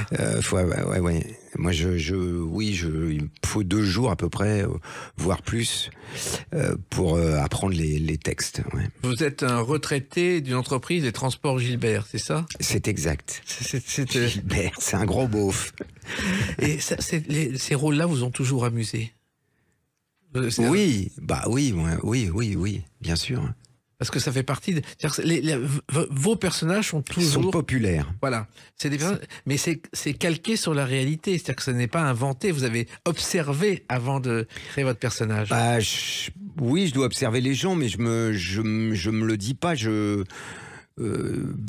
Ouais. Moi, il me faut 2 jours à peu près, voire plus, pour apprendre les textes. Ouais. Vous êtes un retraité d'une entreprise des transports Gilbert, c'est ça ? C'est exact. Gilbert, c'est un gros beauf. Et ces rôles-là vous ont toujours amusé ? Oui, oui, bien sûr. Parce que ça fait partie vos personnages sont toujours... Ils sont populaires. Voilà. Mais c'est calqué sur la réalité. C'est-à-dire que ce n'est pas inventé. Vous avez observé avant de créer votre personnage. Oui, je dois observer les gens, mais je me le dis pas.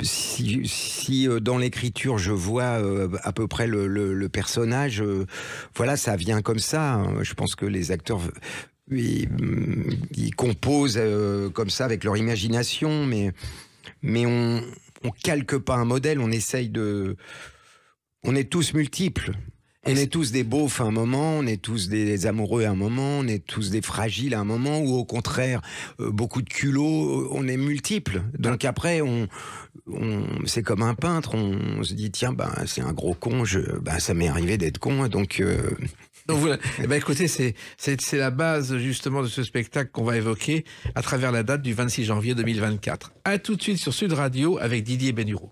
Si dans l'écriture je vois à peu près le personnage, voilà, ça vient comme ça. Hein. Je pense que les acteurs... Ils composent comme ça avec leur imagination, mais on calque pas un modèle, on essaye on est tous multiples. On est tous des beaufs à un moment, on est tous des amoureux à un moment, on est tous des fragiles à un moment, ou au contraire, beaucoup de culot, on est multiples. Donc après, c'est comme un peintre, on se dit, tiens, c'est un gros con, ça m'est arrivé d'être con, donc... Donc voilà. Eh ben, écoutez, c'est la base justement de ce spectacle qu'on va évoquer à travers la date du 26 janvier 2024. À tout de suite sur Sud Radio avec Didier Bénureau.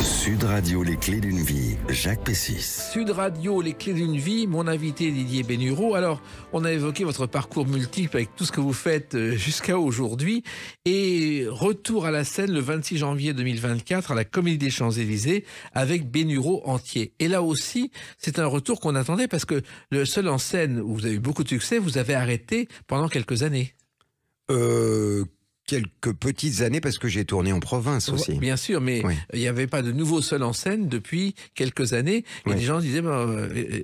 Sud Radio, les clés d'une vie, Jacques Pessis. Sud Radio, les clés d'une vie, mon invité Didier Bénureau. Alors, on a évoqué votre parcours multiple avec tout ce que vous faites jusqu'à aujourd'hui. Et retour à la scène le 26 janvier 2024 à la Comédie des Champs-Élysées avec Bénureau entier. Et là aussi, c'est un retour qu'on attendait parce que le seul en scène où vous avez eu beaucoup de succès, vous avez arrêté pendant quelques années. Quelques petites années parce que j'ai tourné en province aussi. Bien sûr, mais il n'y avait pas de nouveau seul en scène depuis quelques années. Et les gens disaient,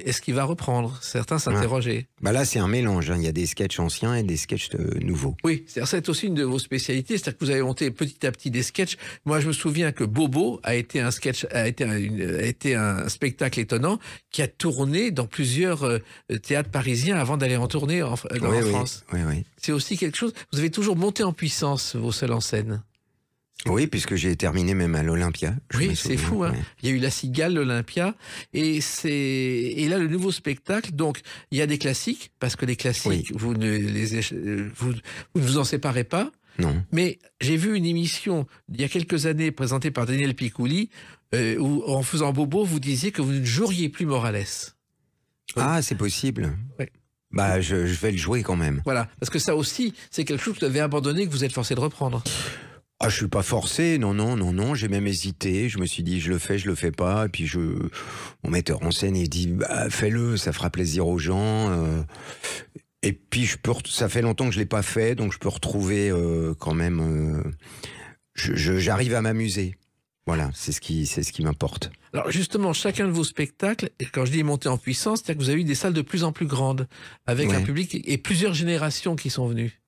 est-ce qu'il va reprendre? Certains s'interrogeaient. Bah là, c'est un mélange. Il y a des sketchs anciens et des sketchs nouveaux. Oui, c'est aussi une de vos spécialités. C'est-à-dire que vous avez monté petit à petit des sketchs. Moi, je me souviens que Bobo a été un spectacle étonnant qui a tourné dans plusieurs théâtres parisiens avant d'aller en tournée en France. Oui. C'est aussi quelque chose. Vous avez toujours monté en puissance vos seuls en scène. Oui, puisque j'ai terminé même à l'Olympia. Oui, c'est fou. Hein. Il y a eu La Cigale, l'Olympia, et là le nouveau spectacle. Donc il y a des classiques parce que les classiques, vous ne vous en séparez pas. Non. Mais j'ai vu une émission il y a quelques années présentée par Daniel Picouli où en faisant Bobo, vous disiez que vous ne joueriez plus Morales. Ah, c'est possible. Oui. Bah, je vais le jouer quand même. Voilà, parce que ça aussi, c'est quelque chose que vous avez abandonné, que vous êtes forcé de reprendre. Ah, je suis pas forcé, non, j'ai même hésité, je me suis dit je le fais pas, et puis mon metteur en scène il dit bah, fais-le, ça fera plaisir aux gens, et puis ça fait longtemps que je l'ai pas fait, donc je peux retrouver quand même, j'arrive à m'amuser. Voilà, c'est ce qui m'importe. Alors justement, chacun de vos spectacles, quand je dis monter en puissance, c'est-à-dire que vous avez eu des salles de plus en plus grandes, avec un public et plusieurs générations qui sont venues.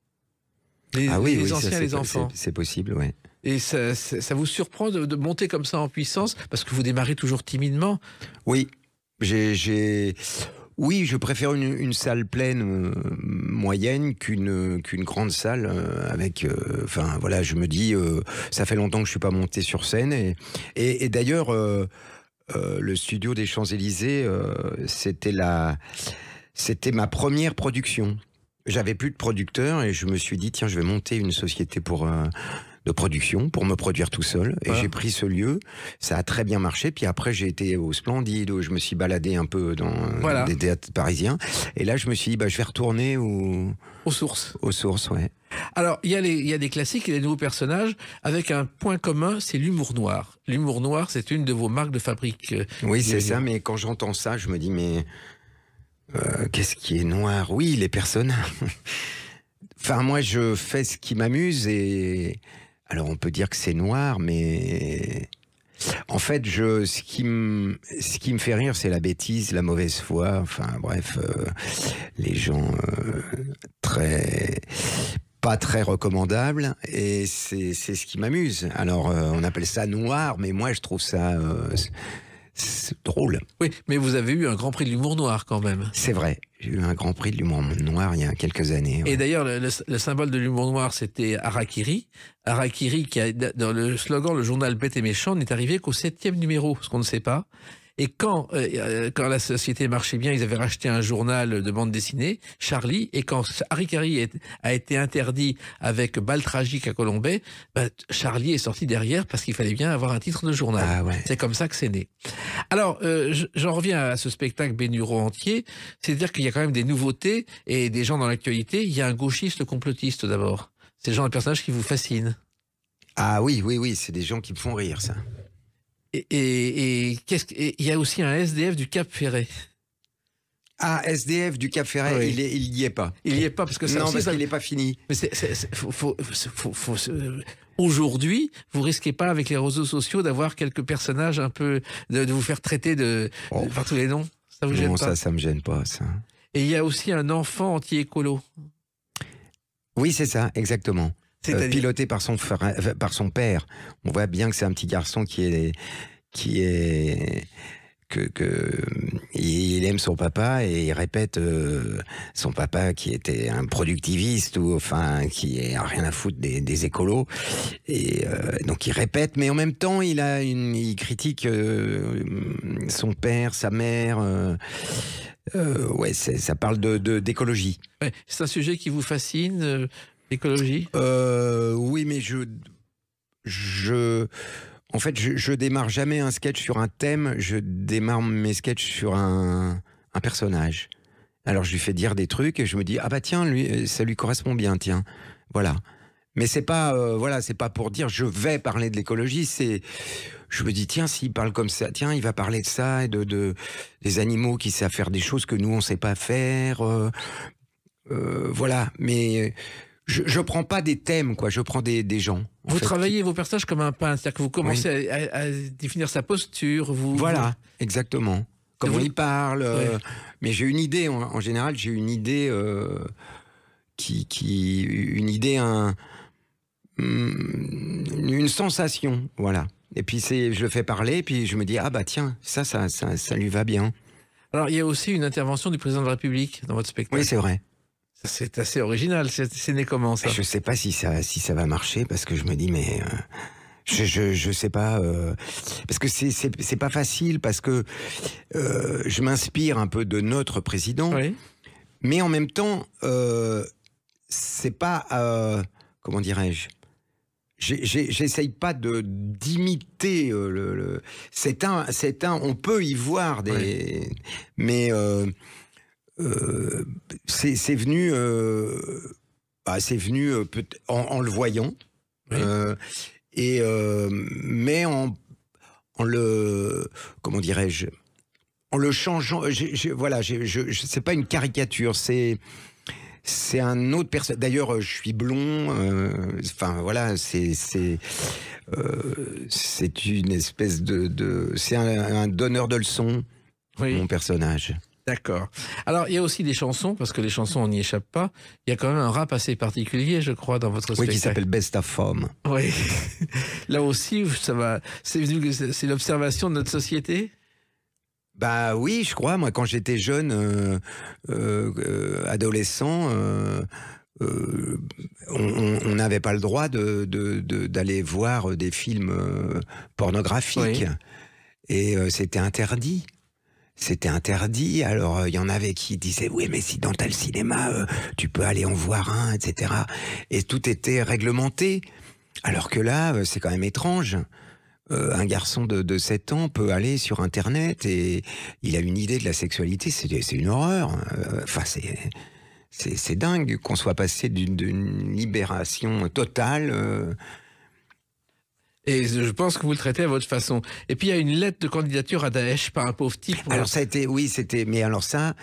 Les anciens et les enfants. C'est possible, oui. Et ça vous surprend de monter comme ça en puissance, parce que vous démarrez toujours timidement. Oui, oui, je préfère une salle pleine moyenne qu'une grande salle avec. Enfin voilà, je me dis, ça fait longtemps que je suis pas monté sur scène et d'ailleurs le studio des Champs-Élysées, c'était ma première production. J'avais plus de producteur et je me suis dit tiens, je vais monter une société de production pour me produire tout seul. Et j'ai pris ce lieu. Ça a très bien marché. Puis après, j'ai été au Splendide où je me suis baladé un peu dans des théâtres parisiens. Et là, je me suis dit, je vais retourner aux sources. Aux sources, ouais. Alors, il y a des classiques et des nouveaux personnages avec un point commun, c'est l'humour noir. L'humour noir, c'est une de vos marques de fabrique. Oui, c'est ça. Mais quand j'entends ça, je me dis, mais qu'est-ce qui est noir? Oui, les personnages. Enfin, moi, je fais ce qui m'amuse et... Alors, on peut dire que c'est noir, mais... En fait, ce qui me fait rire, c'est la bêtise, la mauvaise foi, enfin, bref, les gens pas très recommandables, et c'est ce qui m'amuse. Alors, on appelle ça noir, mais moi, je trouve ça... c'est drôle. Oui, mais vous avez eu un Grand Prix de l'humour noir quand même. C'est vrai, j'ai eu un Grand Prix de l'humour noir il y a quelques années. Ouais. Et d'ailleurs, le symbole de l'humour noir, c'était Harakiri. Harakiri, qui a dans le slogan « Le journal bête et méchant » n'est arrivé qu'au 7e numéro, ce qu'on ne sait pas. Et quand la société marchait bien, ils avaient racheté un journal de bande dessinée, Charlie, et quand Harakiri a été interdit avec Bal tragique à Colombey, Charlie est sorti derrière parce qu'il fallait bien avoir un titre de journal. Ah ouais. C'est comme ça que c'est né. Alors, j'en reviens à ce spectacle Bénureau entier, c'est-à-dire qu'il y a quand même des nouveautés et des gens dans l'actualité. Il y a un gauchiste complotiste d'abord. C'est le genre de personnage qui vous fascine. Ah oui, c'est des gens qui me font rire, ça. Et il y a aussi un SDF du Cap Ferret. Ah, SDF du Cap Ferret, oui. Il y est pas. Il y est pas parce que ça. Non, parce qu'il n'est pas fini. Mais aujourd'hui, vous risquez pas avec les réseaux sociaux d'avoir quelques personnages un peu de vous faire traiter par tous les noms. Ça vous gêne pas? Non, ça me gêne pas, ça. Et il y a aussi un enfant anti-écolo. Oui, c'est ça, exactement. Piloté par son père. On voit bien que c'est un petit garçon il aime son papa et il répète son papa qui était un productiviste ou enfin qui a rien à foutre des écolos et donc il répète, mais en même temps il critique son père, sa mère. Ouais, ça parle d'écologie. Ouais, c'est un sujet qui vous fascine, l'écologie? Oui, mais en fait, je démarre jamais un sketch sur un thème, je démarre mes sketchs sur un personnage. Alors je lui fais dire des trucs et je me dis, ah bah tiens, lui, ça lui correspond bien, tiens. Voilà. Mais c'est pas, voilà, c'est pas pour dire je vais parler de l'écologie, je me dis, tiens, s'il parle comme ça, tiens, il va parler de ça et des animaux qui savent faire des choses que nous, on sait pas faire. Voilà. Mais je prends pas des thèmes, quoi. Je prends des gens. Vous travaillez vos personnages comme un peintre, c'est-à-dire que vous commencez à définir sa posture. Voilà, exactement. Comment il parle. Mais j'ai une idée, en général, j'ai une idée une sensation, voilà. Et puis je le fais parler, puis je me dis, ah bah tiens, ça lui va bien. Alors, il y a aussi une intervention du président de la République dans votre spectacle. Oui, c'est vrai. C'est assez original. C'est né comment, ça? Je sais pas si ça va marcher, parce que je me dis, mais je sais pas, parce que c'est pas facile, parce que je m'inspire un peu de notre président, Oui. mais en même temps, c'est pas, comment dirais-je, j'essaye pas d'imiter c'est un, on peut y voir des, oui. Mais c'est venu en le voyant, oui. Mais en le, comment dirais-je, en le changeant. Voilà, c'est pas une caricature, c'est un autre personne. D'ailleurs, je suis blond. Enfin, voilà, c'est une espèce c'est un donneur de leçons, oui. Mon personnage. D'accord. Alors, il y a aussi des chansons, parce que les chansons, on n'y échappe pas. Il y a quand même un rap assez particulier, je crois, dans votre spectacle. Oui, qui s'appelle Best of Femme. Oui. Là aussi, c'est l'observation de notre société? Bah oui, je crois. Moi, quand j'étais jeune, adolescent, on n'avait pas le droit d'aller voir des films pornographiques. Oui. Et c'était interdit. C'était interdit. Alors, il y en avait qui disaient, oui, mais si dans tel cinéma, tu peux aller en voir un, etc. Et tout était réglementé. Alors que là, c'est quand même étrange. Un garçon de 7 ans peut aller sur Internet et il a une idée de la sexualité, c'est une horreur. Enfin, c'est dingue qu'on soit passé d'une libération totale. Et je pense que vous le traitez à votre façon. Et puis il y a une lettre de candidature à Daesh par un pauvre type. Alors ça a été, oui, c'était, mais alors ça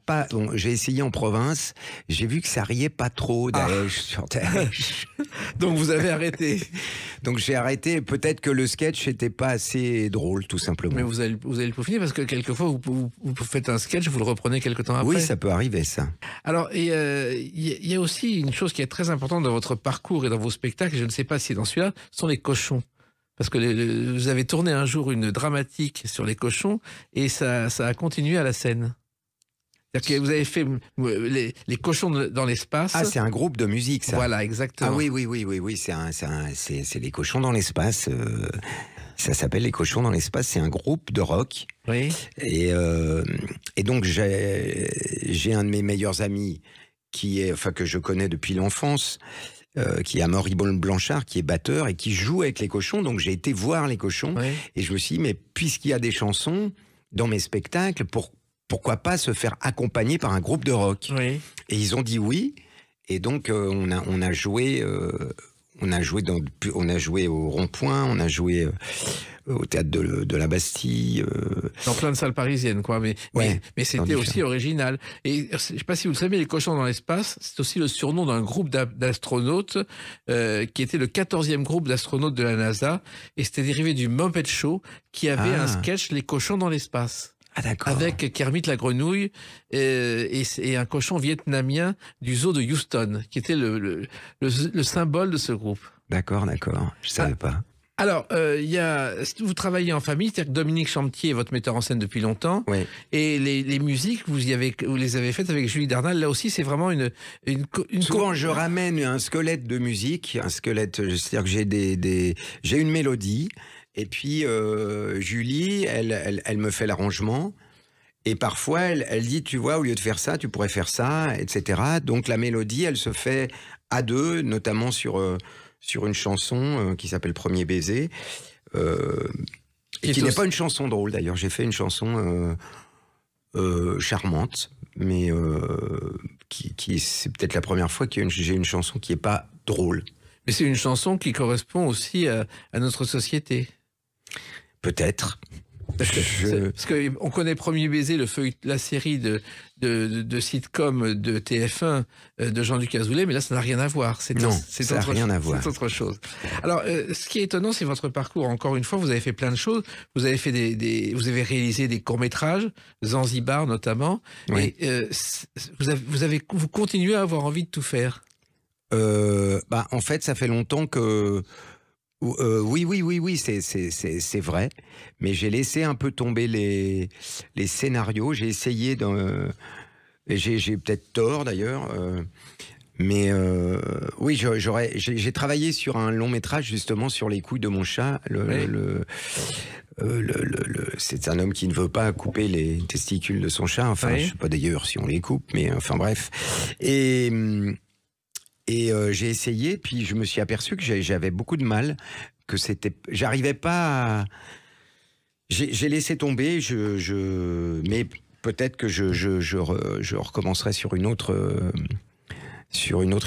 pas. Bon, j'ai essayé en province, j'ai vu que ça riait pas trop Daesh sur Daesh. Donc vous avez arrêté. Donc j'ai arrêté. Peut-être que le sketch n'était pas assez drôle, tout simplement. Mais vous allez le peaufiner parce que quelquefois vous faites un sketch, vous le reprenez quelque temps après. Oui, ça peut arriver, ça. Alors il y a aussi une chose qui est très importante dans votre parcours et dans vos spectacles. Je ne sais pas si dans celui-là, sont les cochons. Parce que vous avez tourné un jour une dramatique sur les cochons et ça a continué à la scène. C'est-à-dire que vous avez fait les cochons dans l'espace. Ah, c'est un groupe de musique, ça. Voilà, exactement. Ah oui, c'est les cochons dans l'espace. Ça s'appelle les cochons dans l'espace. C'est un groupe de rock. Oui. Et donc j'ai un de mes meilleurs amis que je connais depuis l'enfance. Qui est Amaury Blanchard, qui est batteur et qui joue avec les cochons. Donc j'ai été voir les cochons, oui. Et je me suis dit, mais puisqu'il y a des chansons dans mes spectacles, pourquoi pas se faire accompagner par un groupe de rock? Oui. Et ils ont dit oui. Et donc on a joué au Rond-Point, on a joué au théâtre de la Bastille. Dans plein de salles parisiennes, quoi. Mais c'était aussi original. Et je ne sais pas si vous le savez, les cochons dans l'espace, c'est aussi le surnom d'un groupe d'astronautes qui était le 14e groupe d'astronautes de la NASA. Et c'était dérivé du Muppet Show qui avait un sketch, les cochons dans l'espace. Ah, d'accord. Avec Kermit la grenouille et un cochon vietnamien du zoo de Houston, qui était le symbole de ce groupe. D'accord. Je savais pas. Alors, vous travaillez en famille, c'est-à-dire que Dominique Champtier est votre metteur en scène depuis longtemps. Oui. Et les musiques, vous les avez faites avec Julie Darnal. Là aussi, c'est vraiment une Souvent, je ramène un squelette de musique, c'est-à-dire que j'ai une mélodie. Et puis Julie, elle me fait l'arrangement Et parfois, elle dit, tu vois, au lieu de faire ça, tu pourrais faire ça, etc. Donc la mélodie, elle se fait à deux, notamment sur une chanson qui s'appelle Premier baiser, qui n'est pas une chanson drôle d'ailleurs. J'ai fait une chanson charmante, mais c'est peut-être la première fois que j'ai une chanson qui n'est pas drôle. Mais c'est une chanson qui correspond aussi à notre société. Peut-être. Parce qu'on connaît Premier baiser, la série de sitcom de TF1 de Jean-Luc Azoulay, mais là, ça n'a rien à voir. Ça n'a rien à voir. C'est autre chose. Alors, ce qui est étonnant, c'est votre parcours. Encore une fois, vous avez fait plein de choses. Vous avez fait vous avez réalisé des courts-métrages, Zanzibar notamment. Oui. Et vous continuez à avoir envie de tout faire. En fait, ça fait longtemps que... oui, c'est vrai. Mais j'ai laissé un peu tomber les scénarios. J'ai essayé j'ai peut-être tort d'ailleurs. Mais oui, j'ai travaillé sur un long métrage justement sur les couilles de mon chat. C'est un homme qui ne veut pas couper les testicules de son chat. Enfin, je sais pas d'ailleurs si on les coupe, mais enfin bref. Et j'ai essayé, puis je me suis aperçu que j'avais beaucoup de mal, que j'arrivais pas à... J'ai laissé tomber, mais peut-être que je recommencerai sur une autre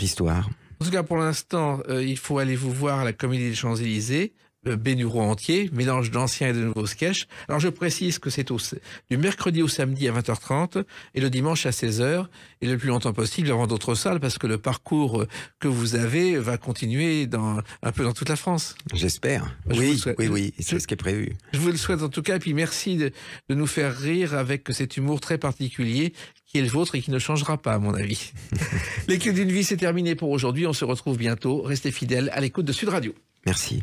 histoire. En tout cas, pour l'instant, il faut aller vous voir à la Comédie des Champs-Élysées, Bénureau entier, mélange d'anciens et de nouveaux sketchs. Alors je précise que c'est du mercredi au samedi à 20h30 et le dimanche à 16h et le plus longtemps possible avant d'autres salles parce que le parcours que vous avez va continuer un peu dans toute la France. J'espère. Oui, c'est ce qui est prévu. Je vous le souhaite en tout cas et puis merci de nous faire rire avec cet humour très particulier qui est le vôtre et qui ne changera pas à mon avis. Les Clés d'une vie, c'est terminé pour aujourd'hui. On se retrouve bientôt. Restez fidèles à l'écoute de Sud Radio. Merci.